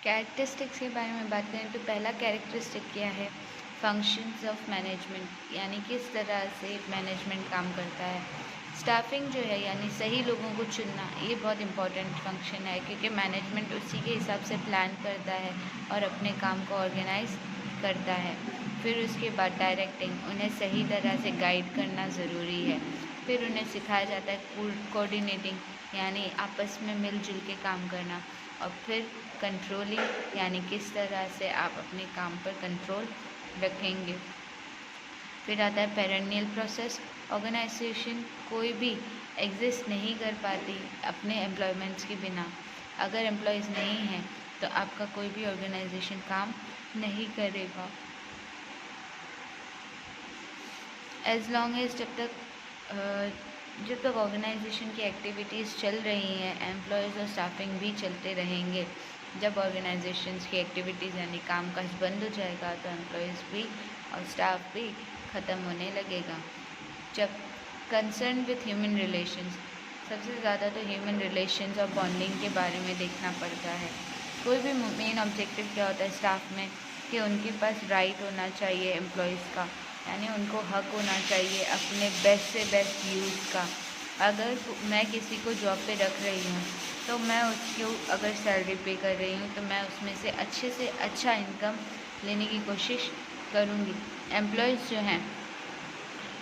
Characteristics के बारे में बात करें तो पहला कैरेक्टरिस्टिक क्या है, फंक्शंस ऑफ मैनेजमेंट, यानी किस तरह से मैनेजमेंट काम करता है। स्टाफिंग जो है यानी सही लोगों को चुनना, ये बहुत इंपॉर्टेंट फंक्शन है क्योंकि मैनेजमेंट उसी के हिसाब से प्लान करता है और अपने काम को ऑर्गेनाइज करता है। फिर उसके बाद डायरेक्टिंग, उन्हें सही तरह से गाइड करना ज़रूरी है। फिर उन्हें सिखाया जाता है कोऑर्डिनेटिंग, यानी आपस में मिलजुल के काम करना। और फिर कंट्रोलिंग, यानी किस तरह से आप अपने काम पर कंट्रोल रखेंगे। फिर आता है पेरेनियल प्रोसेस। ऑर्गेनाइजेशन कोई भी एग्जिस्ट नहीं कर पाती अपने एम्प्लॉयमेंट्स के बिना। अगर एम्प्लॉयज़ नहीं हैं तो आपका कोई भी ऑर्गेनाइजेशन काम नहीं करेगा। एज लॉन्ग एज जब तक ऑर्गेनाइजेशन की एक्टिविटीज़ चल रही हैं, एम्प्लॉयज़ और स्टाफिंग भी चलते रहेंगे। जब ऑर्गेनाइजेशंस की एक्टिविटीज़ यानी कामकाज बंद हो जाएगा तो एम्प्लॉयज़ भी और स्टाफ भी ख़त्म होने लगेगा। जब कंसर्न विथ ह्यूमन रिलेशंस, सबसे ज़्यादा तो ह्यूमन रिलेशंस और बॉन्डिंग के बारे में देखना पड़ता है। कोई भी मेन ऑब्जेक्टिव क्या होता है स्टाफ में, कि उनके पास राइट होना चाहिए एम्प्लॉयज़ का, यानी उनको हक होना चाहिए अपने बेस्ट से बेस्ट यूज़ का। अगर मैं किसी को जॉब पे रख रही हूँ तो मैं उसको अगर सैलरी पे कर रही हूँ तो मैं उसमें से अच्छा इनकम लेने की कोशिश करूँगी। एम्प्लॉयज़ जो हैं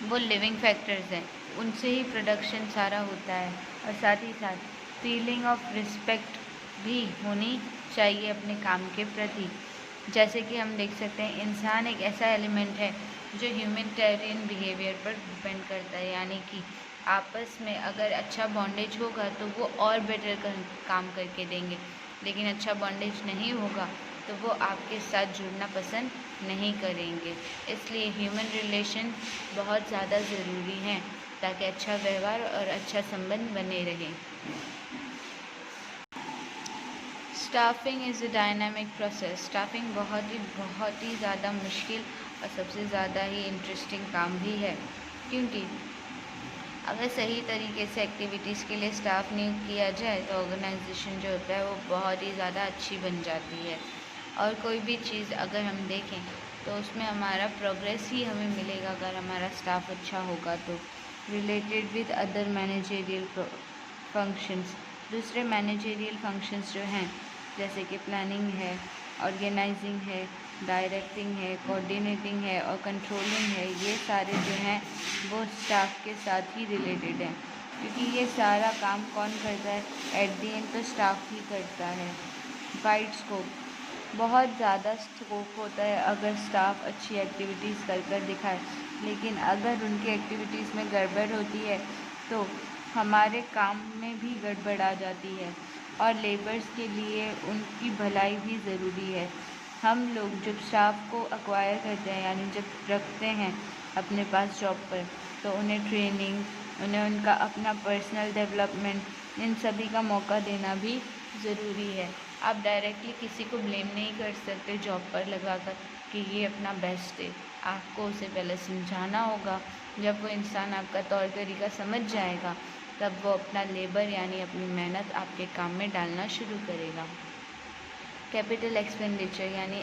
वो लिविंग फैक्टर्स हैं, उनसे ही प्रोडक्शन सारा होता है। और साथ ही साथ फीलिंग ऑफ रिस्पेक्ट भी होनी चाहिए अपने काम के प्रति। जैसे कि हम देख सकते हैं इंसान एक ऐसा एलिमेंट है जो ह्यूमैनिटेरियन बिहेवियर पर डिपेंड करता है, यानी कि आपस में अगर अच्छा बॉन्डेज होगा तो वो और बेटर काम करके देंगे, लेकिन अच्छा बॉन्डेज नहीं होगा तो वो आपके साथ जुड़ना पसंद नहीं करेंगे। इसलिए ह्यूमन रिलेशन बहुत ज़्यादा ज़रूरी हैं ताकि अच्छा व्यवहार और अच्छा संबंध बने रहे। Staffing is a dynamic process. Staffing बहुत ही ज़्यादा मुश्किल और सबसे ज़्यादा ही इंटरेस्टिंग काम भी है, क्योंकि अगर सही तरीके से एक्टिविटीज़ के लिए स्टाफ नियुक्त किया जाए तो ऑर्गेनाइजेशन जो होता है वो बहुत ही ज़्यादा अच्छी बन जाती है। और कोई भी चीज़ अगर हम देखें तो उसमें हमारा प्रोग्रेस ही हमें मिलेगा अगर हमारा स्टाफ अच्छा होगा तो। Related with other managerial functions, दूसरे मैनेजेरियल फंक्शंस जो हैं जैसे कि प्लानिंग है, ऑर्गेनाइजिंग है, डायरेक्टिंग है, कोऑर्डिनेटिंग है और कंट्रोलिंग है, ये सारे जो हैं वो स्टाफ के साथ ही रिलेटेड हैं, क्योंकि ये सारा काम कौन करता है, एट दी एंड तो स्टाफ ही करता है। वाइड स्कोप, बहुत ज़्यादा स्कोप होता है अगर स्टाफ अच्छी एक्टिविटीज़ कर दिखाए, लेकिन अगर उनकी एक्टिविटीज़ में गड़बड़ होती है तो हमारे काम में भी गड़बड़ आ जाती है। और लेबर्स के लिए उनकी भलाई भी ज़रूरी है। हम लोग जब स्टाफ को एक्वायर करते हैं यानी जब रखते हैं अपने पास जॉब पर, तो उन्हें ट्रेनिंग, उन्हें उनका अपना पर्सनल डेवलपमेंट, इन सभी का मौका देना भी ज़रूरी है। आप डायरेक्टली किसी को ब्लेम नहीं कर सकते जॉब पर लगाकर कि ये अपना बेस्ट है। आपको उसे पहले समझाना होगा। जब वो इंसान आपका तौर तरीका समझ जाएगा तब वो अपना लेबर यानी अपनी मेहनत आपके काम में डालना शुरू करेगा। कैपिटल एक्सपेंडिचर यानी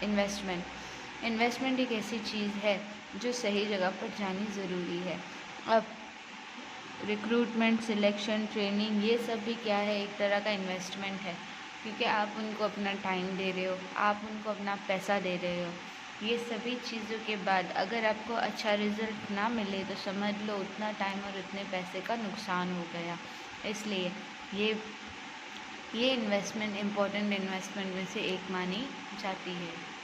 इन्वेस्टमेंट एक ऐसी चीज़ है जो सही जगह पर जानी ज़रूरी है। अब रिक्रूटमेंट, सिलेक्शन, ट्रेनिंग, ये सब भी क्या है, एक तरह का इन्वेस्टमेंट है, क्योंकि आप उनको अपना टाइम दे रहे हो, आप उनको अपना पैसा दे रहे हो। ये सभी चीज़ों के बाद अगर आपको अच्छा रिज़ल्ट ना मिले तो समझ लो उतना टाइम और उतने पैसे का नुकसान हो गया। इसलिए ये इन्वेस्टमेंट इम्पोर्टेंट इन्वेस्टमेंट में से एक मानी जाती है।